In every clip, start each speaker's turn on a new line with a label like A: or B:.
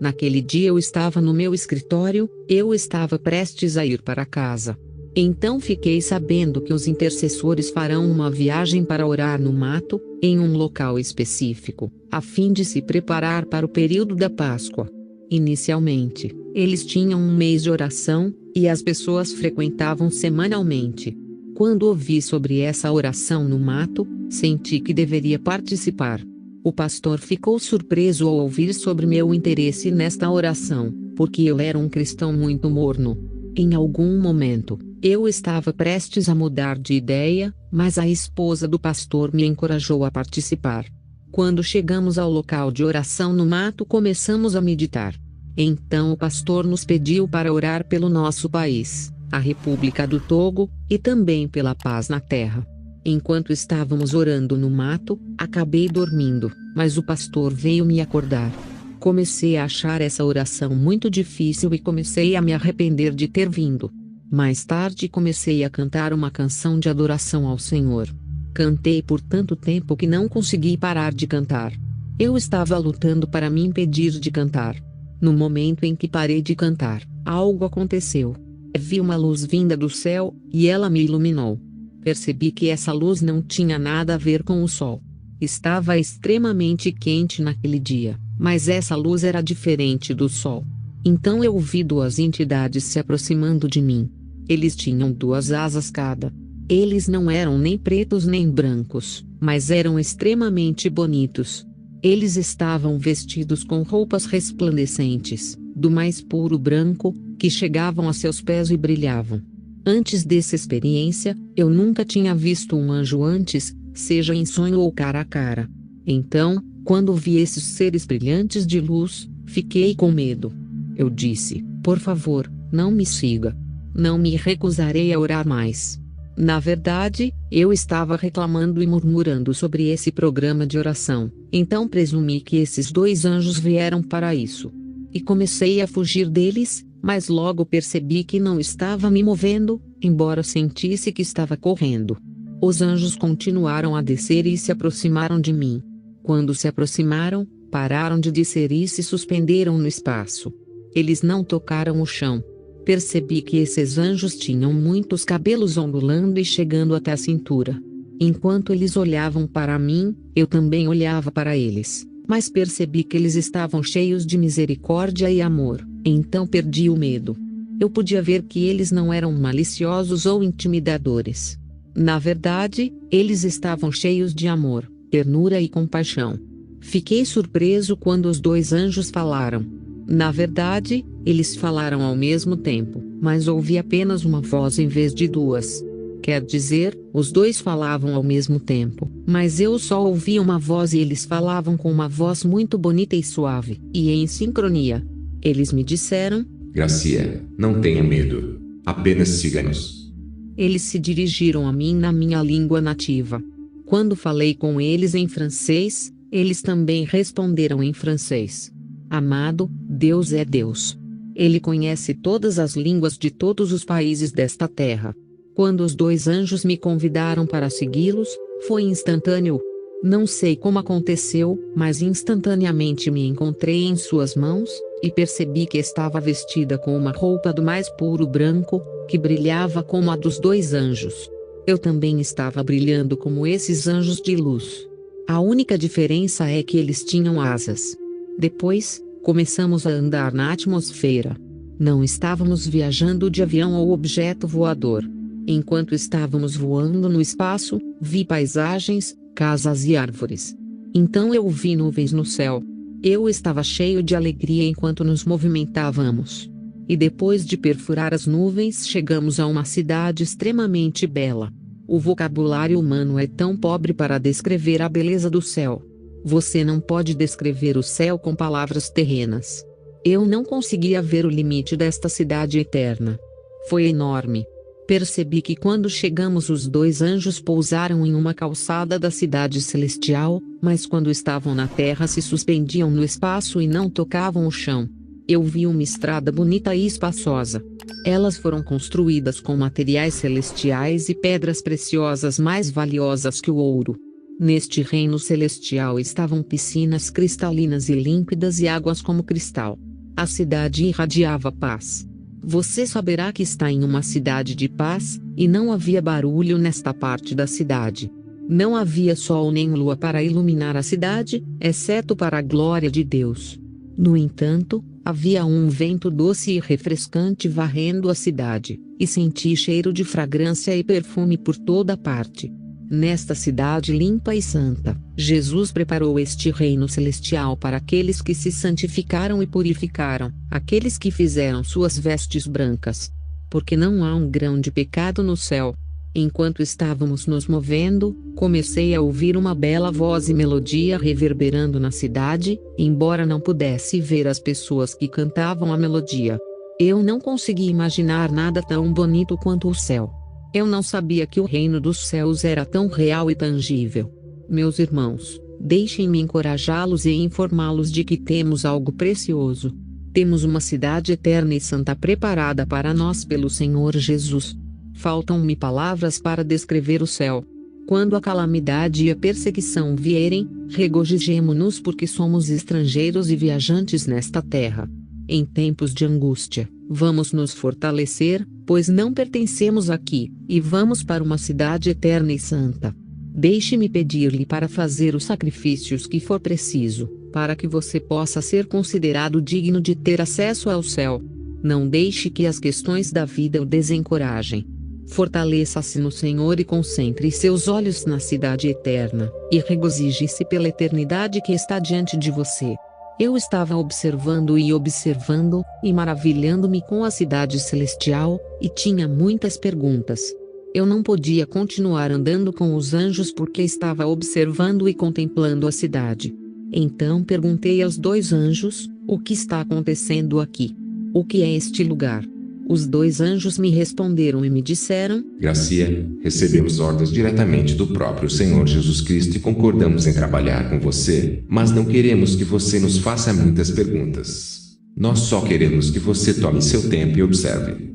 A: Naquele dia eu estava no meu escritório, eu estava prestes a ir para casa. Então fiquei sabendo que os intercessores farão uma viagem para orar no mato, em um local específico, a fim de se preparar para o período da Páscoa. Inicialmente, eles tinham um mês de oração, e as pessoas frequentavam semanalmente. Quando ouvi sobre essa oração no mato, senti que deveria participar. O pastor ficou surpreso ao ouvir sobre meu interesse nesta oração, porque eu era um cristão muito morno. Em algum momento, eu estava prestes a mudar de ideia, mas a esposa do pastor me encorajou a participar. Quando chegamos ao local de oração no mato, começamos a meditar. Então o pastor nos pediu para orar pelo nosso país, a República do Togo, e também pela paz na terra. Enquanto estávamos orando no mato, acabei dormindo, mas o pastor veio me acordar. Comecei a achar essa oração muito difícil e comecei a me arrepender de ter vindo. Mais tarde comecei a cantar uma canção de adoração ao Senhor. Cantei por tanto tempo que não consegui parar de cantar. Eu estava lutando para me impedir de cantar. No momento em que parei de cantar, algo aconteceu. Vi uma luz vinda do céu, e ela me iluminou. Percebi que essa luz não tinha nada a ver com o sol. Estava extremamente quente naquele dia, mas essa luz era diferente do sol. Então eu vi duas entidades se aproximando de mim. Eles tinham duas asas cada. Eles não eram nem pretos nem brancos, mas eram extremamente bonitos. Eles estavam vestidos com roupas resplandecentes, do mais puro branco, que chegavam a seus pés e brilhavam. Antes dessa experiência, eu nunca tinha visto um anjo antes, seja em sonho ou cara a cara. Então, quando vi esses seres brilhantes de luz, fiquei com medo. Eu disse: por favor, não me siga. Não me recusarei a orar mais. Na verdade, eu estava reclamando e murmurando sobre esse programa de oração, então presumi que esses dois anjos vieram para isso. E comecei a fugir deles, mas logo percebi que não estava me movendo, embora sentisse que estava correndo. Os anjos continuaram a descer e se aproximaram de mim. Quando se aproximaram, pararam de descer e se suspenderam no espaço. Eles não tocaram o chão. Percebi que esses anjos tinham muitos cabelos ondulando e chegando até a cintura. Enquanto eles olhavam para mim, eu também olhava para eles, mas percebi que eles estavam cheios de misericórdia e amor, então perdi o medo. Eu podia ver que eles não eram maliciosos ou intimidadores. Na verdade, eles estavam cheios de amor, ternura e compaixão. Fiquei surpreso quando os dois anjos falaram. Na verdade, eles falaram ao mesmo tempo, mas ouvi apenas uma voz em vez de duas. Quer dizer, os dois falavam ao mesmo tempo, mas eu só ouvi uma voz e eles falavam com uma voz muito bonita e suave, e em sincronia. Eles me disseram:
B: Gracia, não tenha medo. Apenas siga-nos.
A: Eles se dirigiram a mim na minha língua nativa. Quando falei com eles em francês, eles também responderam em francês. Amado, Deus é Deus. Ele conhece todas as línguas de todos os países desta terra. Quando os dois anjos me convidaram para segui-los, foi instantâneo. Não sei como aconteceu, mas instantaneamente me encontrei em suas mãos, e percebi que estava vestida com uma roupa do mais puro branco, que brilhava como a dos dois anjos. Eu também estava brilhando como esses anjos de luz. A única diferença é que eles tinham asas. Depois, começamos a andar na atmosfera. Não estávamos viajando de avião ou objeto voador. Enquanto estávamos voando no espaço, vi paisagens, casas e árvores. Então eu vi nuvens no céu. Eu estava cheio de alegria enquanto nos movimentávamos. E depois de perfurar as nuvens, chegamos a uma cidade extremamente bela. O vocabulário humano é tão pobre para descrever a beleza do céu. Você não pode descrever o céu com palavras terrenas. Eu não conseguia ver o limite desta cidade eterna. Foi enorme. Percebi que quando chegamos os dois anjos pousaram em uma calçada da cidade celestial, mas quando estavam na terra se suspendiam no espaço e não tocavam o chão. Eu vi uma estrada bonita e espaçosa. Elas foram construídas com materiais celestiais e pedras preciosas mais valiosas que o ouro. Neste reino celestial estavam piscinas cristalinas e límpidas e águas como cristal. A cidade irradiava paz. Você saberá que está em uma cidade de paz, e não havia barulho nesta parte da cidade. Não havia sol nem lua para iluminar a cidade, exceto para a glória de Deus. No entanto, havia um vento doce e refrescante varrendo a cidade, e senti cheiro de fragrância e perfume por toda parte. Nesta cidade limpa e santa, Jesus preparou este reino celestial para aqueles que se santificaram e purificaram, aqueles que fizeram suas vestes brancas. Porque não há um grão de pecado no céu. Enquanto estávamos nos movendo, comecei a ouvir uma bela voz e melodia reverberando na cidade, embora não pudesse ver as pessoas que cantavam a melodia. Eu não consegui imaginar nada tão bonito quanto o céu. Eu não sabia que o reino dos céus era tão real e tangível. Meus irmãos, deixem-me encorajá-los e informá-los de que temos algo precioso. Temos uma cidade eterna e santa preparada para nós pelo Senhor Jesus. Faltam-me palavras para descrever o céu. Quando a calamidade e a perseguição vierem, regozijemo-nos porque somos estrangeiros e viajantes nesta terra. Em tempos de angústia, vamos nos fortalecer, pois não pertencemos aqui, e vamos para uma cidade eterna e santa. Deixe-me pedir-lhe para fazer os sacrifícios que for preciso, para que você possa ser considerado digno de ter acesso ao céu. Não deixe que as questões da vida o desencorajem. Fortaleça-se no Senhor e concentre seus olhos na cidade eterna, e regozije-se pela eternidade que está diante de você. Eu estava observando, e maravilhando-me com a cidade celestial, e tinha muitas perguntas. Eu não podia continuar andando com os anjos porque estava observando e contemplando a cidade. Então perguntei aos 2 anjos: o que está acontecendo aqui? O que é este lugar? Os 2 anjos me responderam e me disseram:
B: Gracia, recebemos ordens diretamente do próprio Senhor Jesus Cristo e concordamos em trabalhar com você, mas não queremos que você nos faça muitas perguntas. Nós só queremos que você tome seu tempo e observe.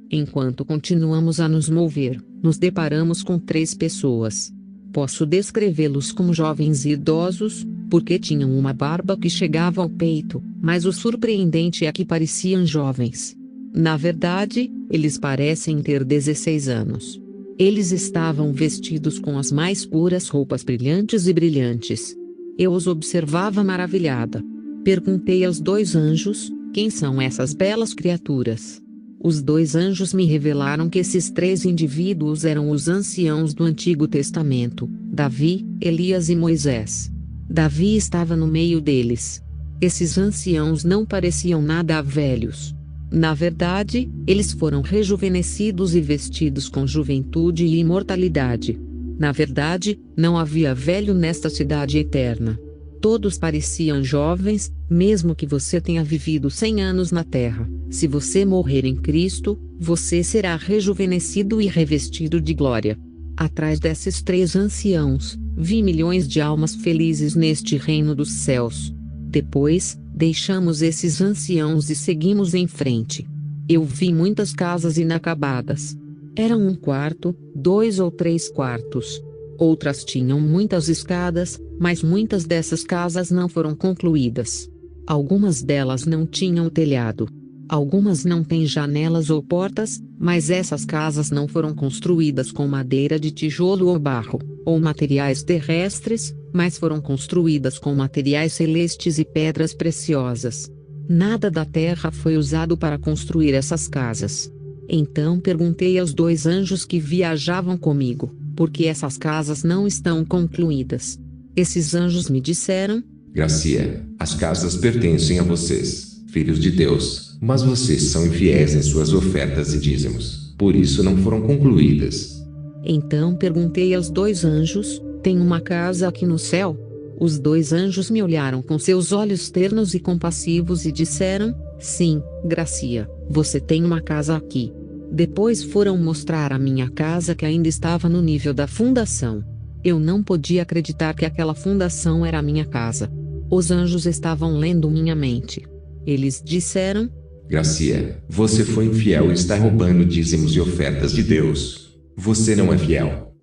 A: Enquanto continuamos a nos mover, nos deparamos com 3 pessoas. Posso descrevê-los como jovens e idosos, porque tinham uma barba que chegava ao peito, mas o surpreendente é que pareciam jovens. Na verdade, eles parecem ter 16 anos. Eles estavam vestidos com as mais puras roupas brilhantes. Eu os observava maravilhada. Perguntei aos 2 anjos: quem são essas belas criaturas? Os 2 anjos me revelaram que esses 3 indivíduos eram os anciãos do Antigo Testamento, Davi, Elias e Moisés. Davi estava no meio deles. Esses anciãos não pareciam nada velhos. Na verdade, eles foram rejuvenescidos e vestidos com juventude e imortalidade. Na verdade, não havia velho nesta cidade eterna. Todos pareciam jovens, mesmo que você tenha vivido 100 anos na terra. Se você morrer em Cristo, você será rejuvenescido e revestido de glória. Atrás desses 3 anciãos, vi milhões de almas felizes neste reino dos céus. Depois, deixamos esses anciãos e seguimos em frente. Eu vi muitas casas inacabadas. Eram 1 quarto, 2 ou 3 quartos. Outras tinham muitas escadas, mas muitas dessas casas não foram concluídas. Algumas delas não tinham telhado. Algumas não têm janelas ou portas, mas essas casas não foram construídas com madeira de tijolo ou barro, ou materiais terrestres, mas foram construídas com materiais celestes e pedras preciosas. Nada da terra foi usado para construir essas casas. Então perguntei aos 2 anjos que viajavam comigo: por que essas casas não estão concluídas? Esses anjos me disseram:
B: Gracia, as casas pertencem a vocês, filhos de Deus, mas vocês são infiéis em suas ofertas e dízimos, por isso não foram concluídas.
A: Então perguntei aos 2 anjos: tem uma casa aqui no céu? Os 2 anjos me olharam com seus olhos ternos e compassivos e disseram: sim, Gracia, você tem uma casa aqui. Depois foram mostrar a minha casa que ainda estava no nível da fundação. Eu não podia acreditar que aquela fundação era a minha casa. Os anjos estavam lendo minha mente. Eles disseram:
B: Gracia, você foi infiel e está roubando dízimos e ofertas de Deus. Você não é fiel.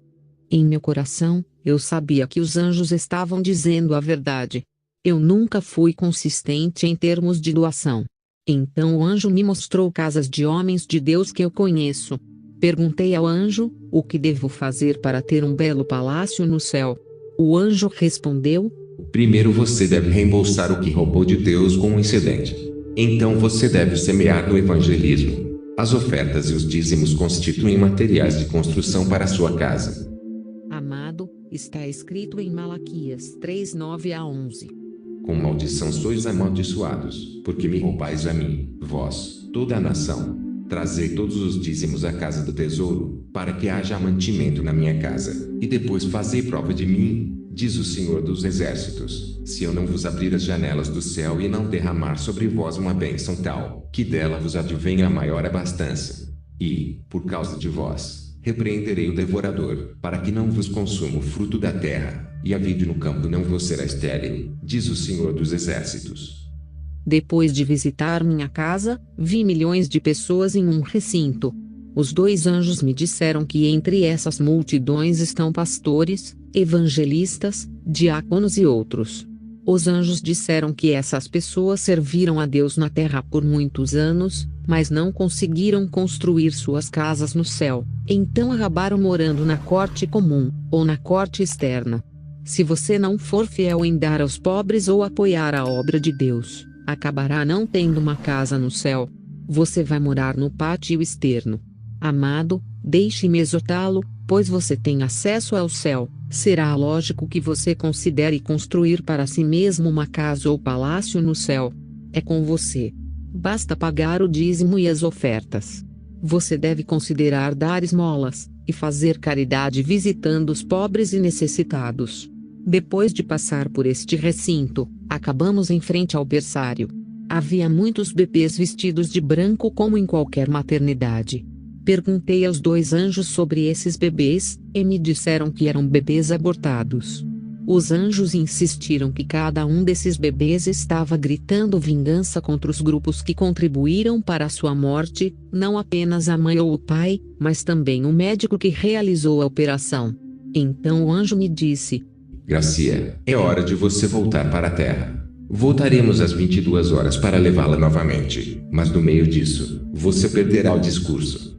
A: Em meu coração, eu sabia que os anjos estavam dizendo a verdade. Eu nunca fui consistente em termos de doação. Então o anjo me mostrou casas de homens de Deus que eu conheço. Perguntei ao anjo: o que devo fazer para ter um belo palácio no céu? O anjo respondeu:
B: primeiro você deve reembolsar o que roubou de Deus com um excedente. Então você deve semear no evangelismo. As ofertas e os dízimos constituem materiais de construção para a sua casa.
A: Amado, está escrito em Malaquias 3:9-11.
B: Com maldição sois amaldiçoados, porque me roubais a mim, vós, toda a nação. Trazei todos os dízimos à casa do tesouro, para que haja mantimento na minha casa, e depois fazei prova de mim, diz o Senhor dos Exércitos, se eu não vos abrir as janelas do céu e não derramar sobre vós uma bênção tal, que dela vos advenha a maior abastança. E, por causa de vós, repreenderei o devorador, para que não vos consuma o fruto da terra, e a vide no campo não vos será estéril, diz o Senhor dos Exércitos.
A: Depois de visitar minha casa, vi milhões de pessoas em um recinto. Os 2 anjos me disseram que entre essas multidões estão pastores, evangelistas, diáconos e outros. Os anjos disseram que essas pessoas serviram a Deus na terra por muitos anos, mas não conseguiram construir suas casas no céu, então acabaram morando na corte comum, ou na corte externa. Se você não for fiel em dar aos pobres ou apoiar a obra de Deus, acabará não tendo uma casa no céu. Você vai morar no pátio externo. Amado, deixe-me exortá-lo, pois você tem acesso ao céu. Será lógico que você considere construir para si mesmo uma casa ou palácio no céu. É com você. Basta pagar o dízimo e as ofertas. Você deve considerar dar esmolas, e fazer caridade visitando os pobres e necessitados. Depois de passar por este recinto, acabamos em frente ao berçário. Havia muitos bebês vestidos de branco como em qualquer maternidade. Perguntei aos 2 anjos sobre esses bebês, e me disseram que eram bebês abortados. Os anjos insistiram que cada um desses bebês estava gritando vingança contra os grupos que contribuíram para a sua morte, não apenas a mãe ou o pai, mas também o médico que realizou a operação. Então o anjo me disse:
B: Gracia, é hora de você voltar para a terra. Voltaremos às 22 horas para levá-la novamente, mas no meio disso, você perderá o discurso.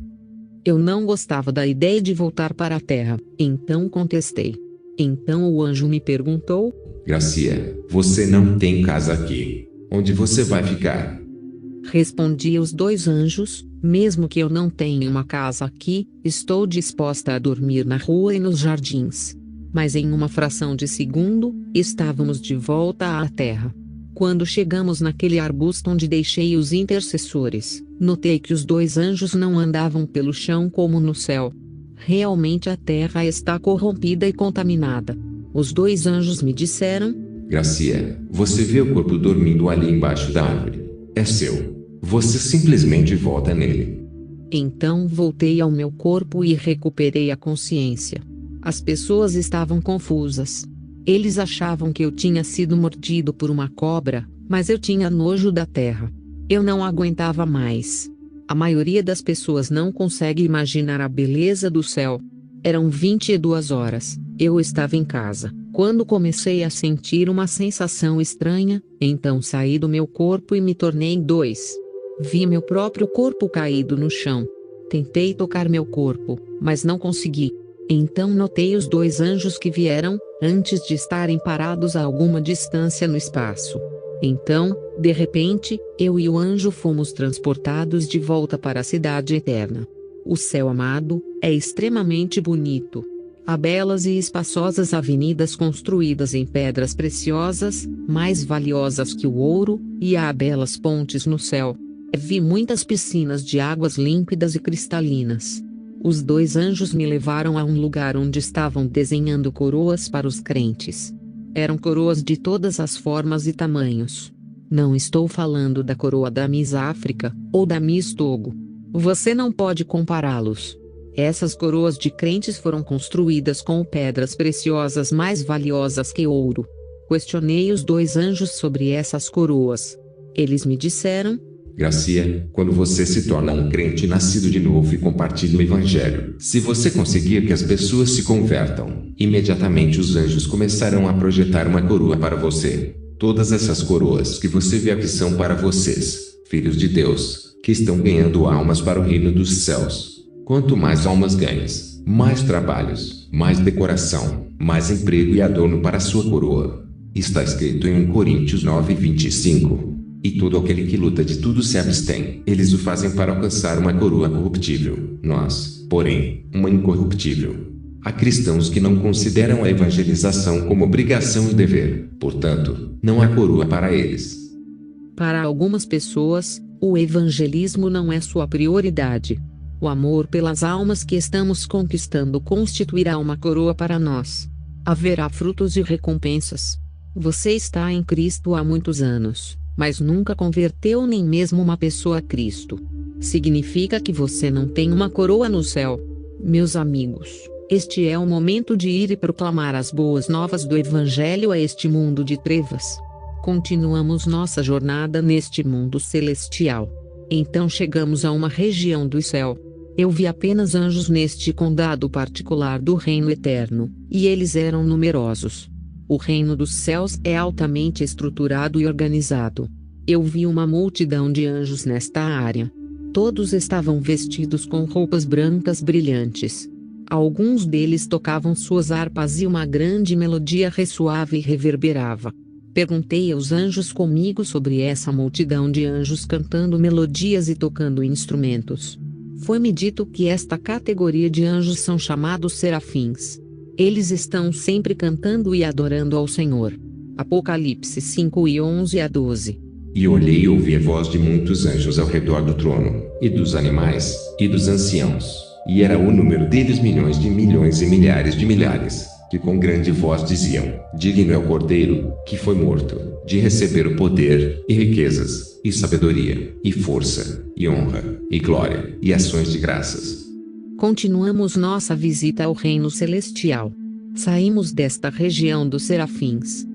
A: Eu não gostava da ideia de voltar para a terra, então contestei. Então o anjo me perguntou:
B: Gracia, você não tem casa aqui. Onde você vai ficar?
A: Respondi aos 2 anjos: mesmo que eu não tenha uma casa aqui, estou disposta a dormir na rua e nos jardins. Mas em uma fração de segundo, estávamos de volta à terra. Quando chegamos naquele arbusto onde deixei os intercessores, notei que os 2 anjos não andavam pelo chão como no céu. Realmente a terra está corrompida e contaminada. Os 2 anjos me disseram:
B: Gracia, você vê o corpo dormindo ali embaixo da árvore. É seu. Você simplesmente volta nele.
A: Então voltei ao meu corpo e recuperei a consciência. As pessoas estavam confusas. Eles achavam que eu tinha sido mordido por uma cobra, mas eu tinha nojo da terra. Eu não aguentava mais. A maioria das pessoas não consegue imaginar a beleza do céu. Eram 22 horas, eu estava em casa, quando comecei a sentir uma sensação estranha, então saí do meu corpo e me tornei em 2. Vi meu próprio corpo caído no chão. Tentei tocar meu corpo, mas não consegui. Então notei os 2 anjos que vieram, antes de estarem parados a alguma distância no espaço. Então, de repente, eu e o anjo fomos transportados de volta para a cidade eterna. O céu amado é extremamente bonito. Há belas e espaçosas avenidas construídas em pedras preciosas, mais valiosas que o ouro, e há belas pontes no céu. Vi muitas piscinas de águas límpidas e cristalinas. Os 2 anjos me levaram a um lugar onde estavam desenhando coroas para os crentes. Eram coroas de todas as formas e tamanhos. Não estou falando da coroa da Miss África, ou da Miss Togo. Você não pode compará-los. Essas coroas de crentes foram construídas com pedras preciosas mais valiosas que ouro. Questionei os 2 anjos sobre essas coroas. Eles me disseram:
B: Gracia, quando você se torna um crente nascido de novo e compartilha o evangelho, se você conseguir que as pessoas se convertam, imediatamente os anjos começarão a projetar uma coroa para você. Todas essas coroas que você vê aqui são para vocês, filhos de Deus, que estão ganhando almas para o reino dos céus. Quanto mais almas ganhas, mais trabalhos, mais decoração, mais emprego e adorno para sua coroa. Está escrito em 1 Coríntios 9:25. E todo aquele que luta de tudo se abstém. Eles o fazem para alcançar uma coroa corruptível. Nós, porém, uma incorruptível. Há cristãos que não consideram a evangelização como obrigação e dever. Portanto, não há coroa para eles.
A: Para algumas pessoas, o evangelismo não é sua prioridade. O amor pelas almas que estamos conquistando constituirá uma coroa para nós. Haverá frutos e recompensas. Você está em Cristo há muitos anos, mas nunca converteu nem mesmo uma pessoa a Cristo. Significa que você não tem uma coroa no céu. Meus amigos, este é o momento de ir e proclamar as boas novas do Evangelho a este mundo de trevas. Continuamos nossa jornada neste mundo celestial. Então chegamos a uma região do céu. Eu vi apenas anjos neste condado particular do reino eterno, e eles eram numerosos. O reino dos céus é altamente estruturado e organizado. Eu vi uma multidão de anjos nesta área. Todos estavam vestidos com roupas brancas brilhantes. Alguns deles tocavam suas harpas e uma grande melodia ressoava e reverberava. Perguntei aos anjos comigo sobre essa multidão de anjos cantando melodias e tocando instrumentos. Foi-me dito que esta categoria de anjos são chamados serafins. Eles estão sempre cantando e adorando ao Senhor. Apocalipse 5:11-12.
B: E olhei e ouvi a voz de muitos anjos ao redor do trono, e dos animais, e dos anciãos, e era o número deles milhões de milhões e milhares de milhares, que com grande voz diziam: Digno é o Cordeiro, que foi morto, de receber o poder, e riquezas, e sabedoria, e força, e honra, e glória, e ações de graças.
A: Continuamos nossa visita ao reino celestial. Saímos desta região dos serafins.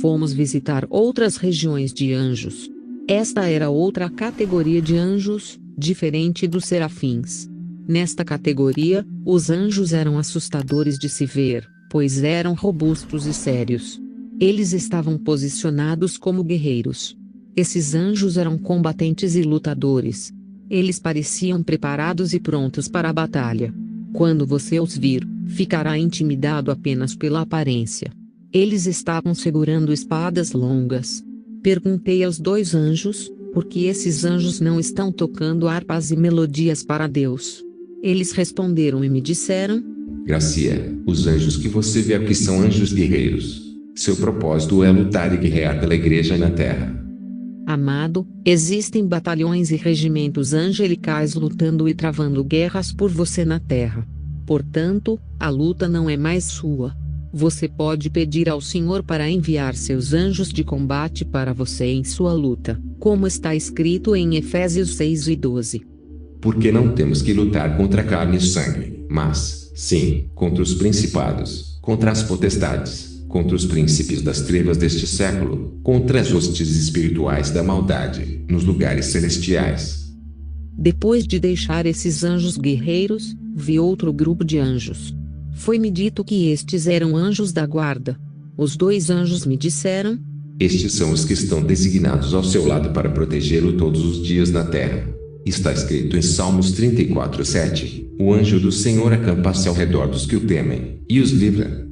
A: Fomos visitar outras regiões de anjos. Esta era outra categoria de anjos, diferente dos serafins. Nesta categoria, os anjos eram assustadores de se ver, pois eram robustos e sérios. Eles estavam posicionados como guerreiros. Esses anjos eram combatentes e lutadores. Eles pareciam preparados e prontos para a batalha. Quando você os vir, ficará intimidado apenas pela aparência. Eles estavam segurando espadas longas. Perguntei aos dois anjos, por que esses anjos não estão tocando harpas e melodias para Deus? Eles responderam e me disseram:
B: Gracia, os anjos que você vê aqui são anjos guerreiros. Seu propósito é lutar e guerrear pela igreja na terra.
A: Amado, existem batalhões e regimentos angelicais lutando e travando guerras por você na terra. Portanto, a luta não é mais sua. Você pode pedir ao Senhor para enviar seus anjos de combate para você em sua luta, como está escrito em Efésios 6:12.
B: Porque não temos que lutar contra carne e sangue, mas, sim, contra os principados, contra as potestades, contra os príncipes das trevas deste século, contra as hostes espirituais da maldade, nos lugares celestiais.
A: Depois de deixar esses anjos guerreiros, vi outro grupo de anjos. Foi-me dito que estes eram anjos da guarda. Os dois anjos me disseram:
B: Estes são os que estão designados ao seu lado para protegê-lo todos os dias na terra. Está escrito em Salmos 34:7, o anjo do Senhor acampa-se ao redor dos que o temem, e os livra.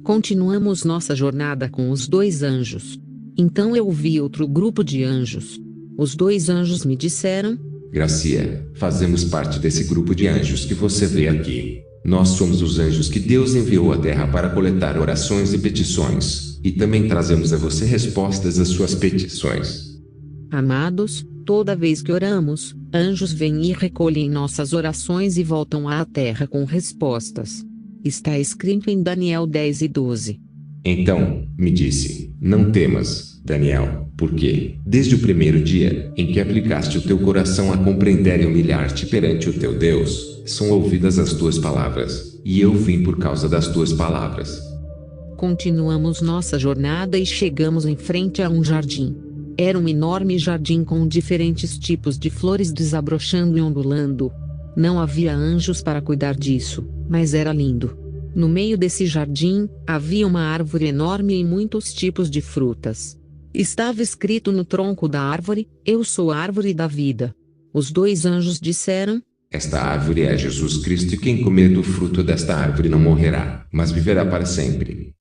A: Continuamos nossa jornada com os dois anjos. Então eu vi outro grupo de anjos. Os dois anjos me disseram:
B: Gracia, fazemos parte desse grupo de anjos que você vê aqui. Nós somos os anjos que Deus enviou à terra para coletar orações e petições, e também trazemos a você respostas às suas petições.
A: Amados, toda vez que oramos, anjos vêm e recolhem nossas orações e voltam à terra com respostas. Está escrito em Daniel 10:12.
B: Então, me disse, não temas, Daniel, porque, desde o primeiro dia, em que aplicaste o teu coração a compreender e humilhar-te perante o teu Deus, são ouvidas as tuas palavras, e eu vim por causa das tuas palavras.
A: Continuamos nossa jornada e chegamos em frente a um jardim. Era um enorme jardim com diferentes tipos de flores desabrochando e ondulando. Não havia anjos para cuidar disso, mas era lindo. No meio desse jardim, havia uma árvore enorme e muitos tipos de frutas. Estava escrito no tronco da árvore: Eu sou a árvore da vida. Os 2 anjos disseram:
B: Esta árvore é Jesus Cristo, e quem comer do fruto desta árvore não morrerá, mas viverá para sempre.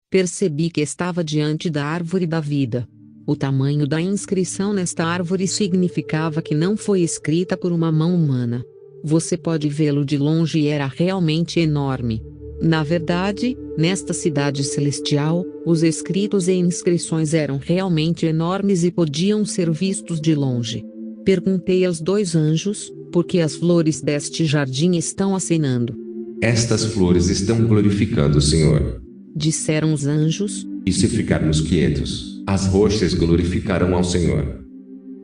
A: Percebi que estava diante da árvore da vida. O tamanho da inscrição nesta árvore significava que não foi escrita por uma mão humana. Você pode vê-lo de longe e era realmente enorme. Na verdade, nesta cidade celestial, os escritos e inscrições eram realmente enormes e podiam ser vistos de longe. Perguntei aos 2 anjos: por que as flores deste jardim estão acenando?
B: Estas flores estão glorificando o Senhor.
A: Disseram os anjos.
B: E se ficarmos quietos, as rochas glorificarão ao Senhor.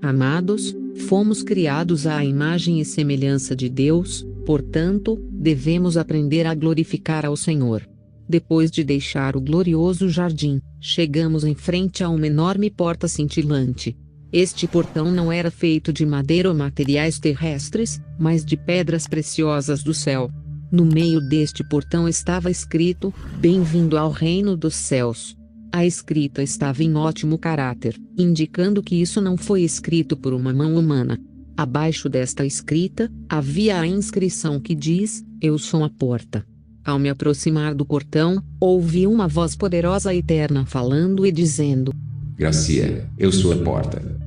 A: Amados, fomos criados à imagem e semelhança de Deus, portanto, devemos aprender a glorificar ao Senhor. Depois de deixar o glorioso jardim, chegamos em frente a uma enorme porta cintilante. Este portão não era feito de madeira ou materiais terrestres, mas de pedras preciosas do céu. No meio deste portão estava escrito: Bem-vindo ao reino dos céus. A escrita estava em ótimo caráter, indicando que isso não foi escrito por uma mão humana. Abaixo desta escrita, havia a inscrição que diz: Eu sou a porta. Ao me aproximar do portão, ouvi uma voz poderosa e eterna falando e dizendo:
B: Gracia, eu sou a porta.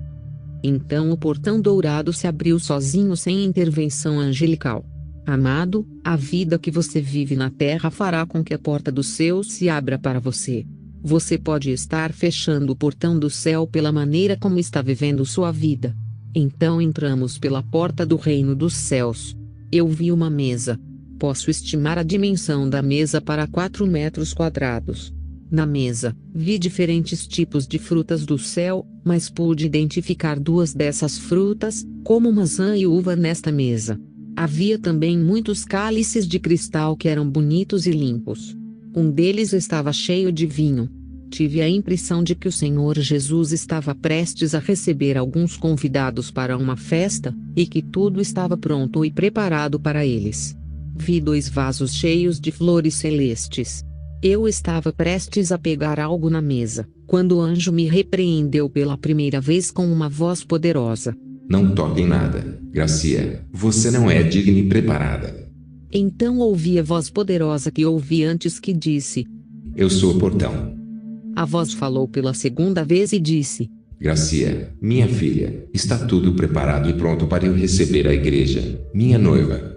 A: Então o portão dourado se abriu sozinho sem intervenção angelical. Amado, a vida que você vive na terra fará com que a porta do céu se abra para você. Você pode estar fechando o portão do céu pela maneira como está vivendo sua vida. Então entramos pela porta do reino dos céus. Eu vi uma mesa. Posso estimar a dimensão da mesa para 4 metros quadrados. Na mesa, vi diferentes tipos de frutas do céu, mas pude identificar 2 dessas frutas, como maçã e uva nesta mesa. Havia também muitos cálices de cristal que eram bonitos e limpos. Um deles estava cheio de vinho. Tive a impressão de que o Senhor Jesus estava prestes a receber alguns convidados para uma festa, e que tudo estava pronto e preparado para eles. Vi 2 vasos cheios de flores celestes. Eu estava prestes a pegar algo na mesa, quando o anjo me repreendeu pela primeira vez com uma voz poderosa.
B: Não toque em nada, Gracia, você não é digna e preparada.
A: Então ouvi a voz poderosa que ouvi antes que disse:
B: Eu sou o portão.
A: A voz falou pela segunda vez e disse:
B: Gracia, minha filha, está tudo preparado e pronto para eu receber a igreja, minha noiva.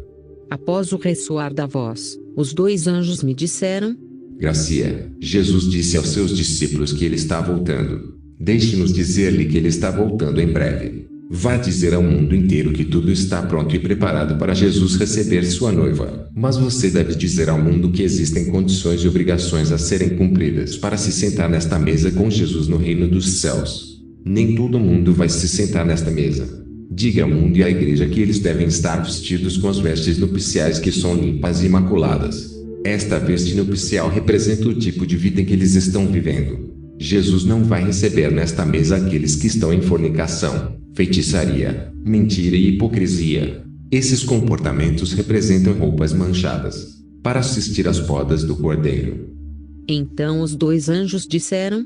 A: Após o ressoar da voz, os 2 anjos me disseram:
B: Gracia, Jesus disse aos seus discípulos que ele está voltando. Deixe-nos dizer-lhe que ele está voltando em breve. Vá dizer ao mundo inteiro que tudo está pronto e preparado para Jesus receber sua noiva. Mas você deve dizer ao mundo que existem condições e obrigações a serem cumpridas para se sentar nesta mesa com Jesus no reino dos céus. Nem todo mundo vai se sentar nesta mesa. Diga ao mundo e à igreja que eles devem estar vestidos com as vestes nupciais que são limpas e imaculadas. Esta veste nupcial representa o tipo de vida que eles estão vivendo. Jesus não vai receber nesta mesa aqueles que estão em fornicação, feitiçaria, mentira e hipocrisia. Esses comportamentos representam roupas manchadas, para assistir às bodas do Cordeiro.
A: Então os 2 anjos disseram: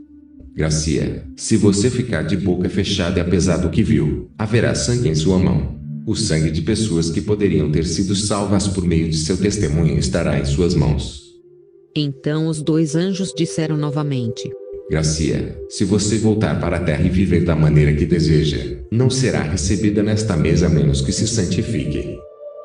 B: Gracia, se você ficar de boca fechada e apesar do que viu, haverá sangue em sua mão. O sangue de pessoas que poderiam ter sido salvas por meio de seu testemunho estará em suas mãos.
A: Então os 2 anjos disseram novamente:
B: Gracia, se você voltar para a terra e viver da maneira que deseja, não será recebida nesta mesa a menos que se santifique.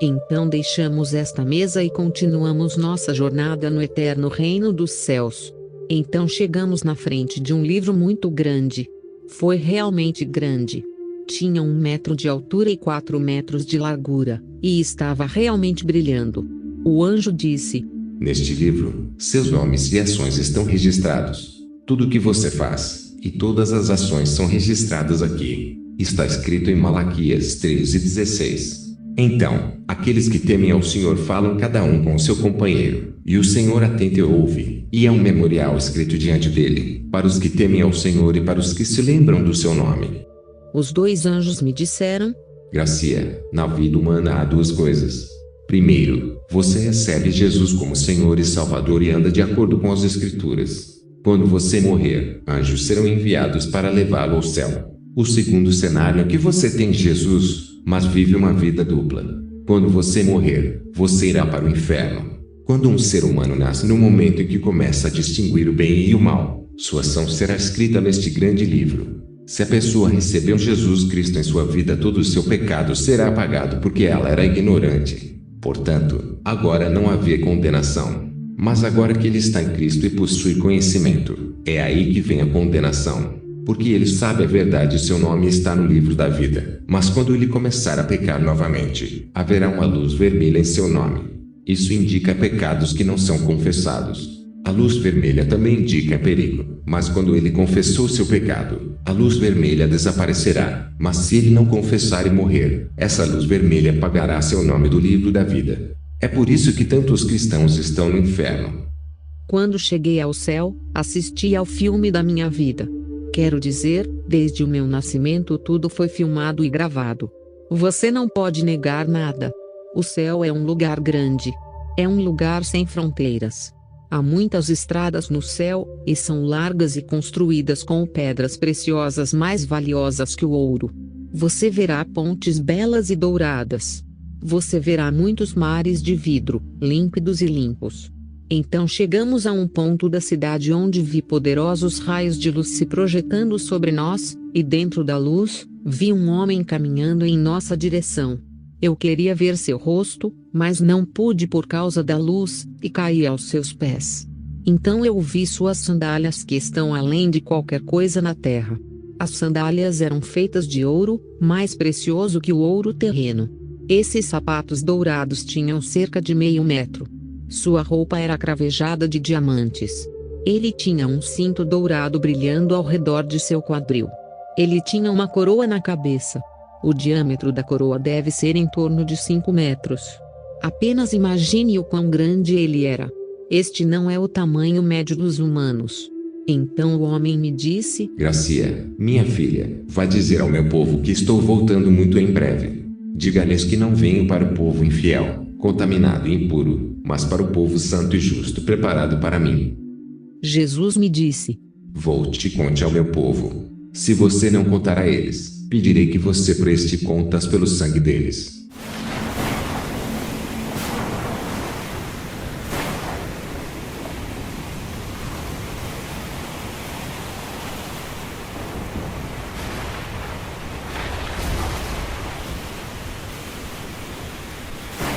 A: Então deixamos esta mesa e continuamos nossa jornada no eterno reino dos céus. Então chegamos na frente de um livro muito grande. Foi realmente grande. Tinha 1 metro de altura e 4 metros de largura, e estava realmente brilhando. O anjo disse:
B: Neste livro, seus nomes e ações estão registrados. Tudo o que você faz, e todas as ações são registradas aqui. Está escrito em Malaquias 13:16. Então, aqueles que temem ao Senhor falam cada um com o seu companheiro, e o Senhor atenta e ouve, e é um memorial escrito diante dele, para os que temem ao Senhor e para os que se lembram do seu nome.
A: Os 2 anjos me disseram:
B: Gracia, na vida humana há 2 coisas. Primeiro, você recebe Jesus como Senhor e Salvador e anda de acordo com as Escrituras. Quando você morrer, anjos serão enviados para levá-lo ao céu. O segundo cenário é que você tem Jesus, mas vive uma vida dupla. Quando você morrer, você irá para o inferno. Quando um ser humano nasce no momento em que começa a distinguir o bem e o mal, sua ação será escrita neste grande livro. Se a pessoa recebeu Jesus Cristo em sua vida, todo o seu pecado será apagado porque ela era ignorante. Portanto, agora não havia condenação. Mas agora que ele está em Cristo e possui conhecimento, é aí que vem a condenação. Porque ele sabe a verdade e seu nome está no livro da vida. Mas quando ele começar a pecar novamente, haverá uma luz vermelha em seu nome. Isso indica pecados que não são confessados. A luz vermelha também indica perigo, mas quando ele confessou seu pecado, a luz vermelha desaparecerá. Mas se ele não confessar e morrer, essa luz vermelha apagará seu nome do livro da vida. É por isso que tantos cristãos estão no inferno.
A: Quando cheguei ao céu, assisti ao filme da minha vida. Quero dizer, desde o meu nascimento tudo foi filmado e gravado. Você não pode negar nada. O céu é um lugar grande. É um lugar sem fronteiras. Há muitas estradas no céu, e são largas e construídas com pedras preciosas mais valiosas que o ouro. Você verá pontes belas e douradas. Você verá muitos mares de vidro, límpidos e limpos. Então chegamos a um ponto da cidade onde vi poderosos raios de luz se projetando sobre nós, e dentro da luz, vi um homem caminhando em nossa direção. Eu queria ver seu rosto, mas não pude por causa da luz, e caí aos seus pés. Então eu vi suas sandálias que estão além de qualquer coisa na terra. As sandálias eram feitas de ouro, mais precioso que o ouro terreno. Esses sapatos dourados tinham cerca de 0,5 metro. Sua roupa era cravejada de diamantes. Ele tinha um cinto dourado brilhando ao redor de seu quadril. Ele tinha uma coroa na cabeça. O diâmetro da coroa deve ser em torno de 5 metros. Apenas imagine o quão grande ele era. Este não é o tamanho médio dos humanos. Então o homem me disse:
B: Gracia, minha filha, vai dizer ao meu povo que estou voltando muito em breve. Diga-lhes que não venho para o povo infiel, contaminado e impuro, mas para o povo santo e justo preparado para mim.
A: Jesus me disse:
B: Volte e conte ao meu povo. Se você não contar a eles, pedirei que você preste contas pelo sangue deles.